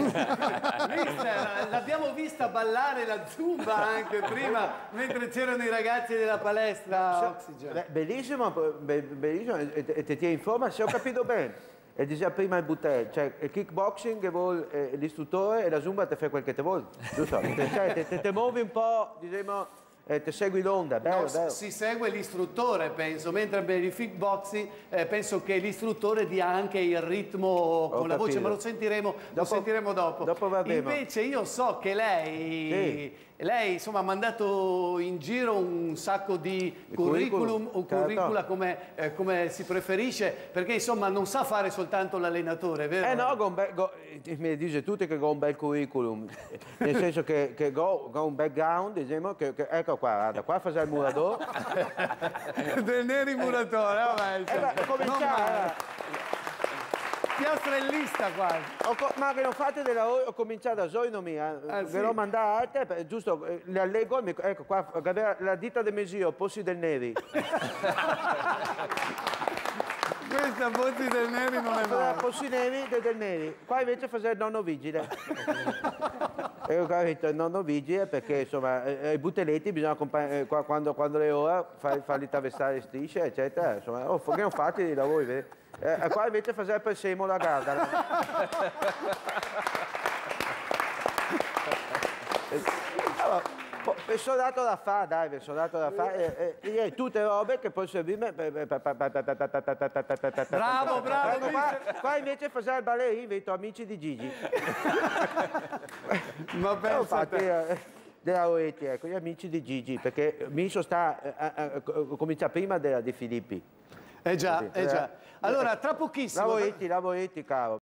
Mister, l'abbiamo vista ballare la zumba anche prima, mentre c'erano i ragazzi della palestra Oxygen. Bellissimo, bellissimo, e ti tieni in forma, se ho capito bene. E diceva prima il Butel, cioè il kickboxing che vuole l'istruttore e la zumba ti fa quel che ti vuole, giusto? Te muovi un po', diciamo, ti segui l'onda, bello, No, bello. si segue l'istruttore, penso, mentre per il kickboxing penso che l'istruttore dia anche il ritmo con la voce, ma lo sentiremo dopo. Dopo va bene. Invece io so che lei insomma, ha mandato in giro un sacco di curriculum o curricula come si preferisce, perché insomma non sa fare soltanto l'allenatore, vero? No, mi dice tutti che ho un bel curriculum, nel senso che ho un background, diciamo, ecco qua, guarda, qua fa già il muratore. Del Neri muratore, vabbè. Piastrellista quasi. Ma che non fate della ho cominciato da Zoinomia, ve l'ho mandata, giusto, le allego, ecco qua, la ditta del Mesio, Pozzi del Neri. Questa Pozzi del Neri non è male. Pozzi del Neri, qua invece fa il nonno vigile. E ho capito il nonno vigile perché insomma i butelletti bisogna quando è ora farli travestare le strisce eccetera, insomma, che non fate di lavori, vedi? Qua invece fa sempre il semo la garda. Allora, sono dato da fare, dai, sono dato da fare. Tutte robe che poi servirmi. Bravo. Qua invece fa il ballerino, vedo amici di Gigi. Ma pensate. Della Oeti, ecco, gli amici di Gigi, perché Miso comincia prima di Filippi. Già. Allora, tra pochissimo. La Oeti, caro.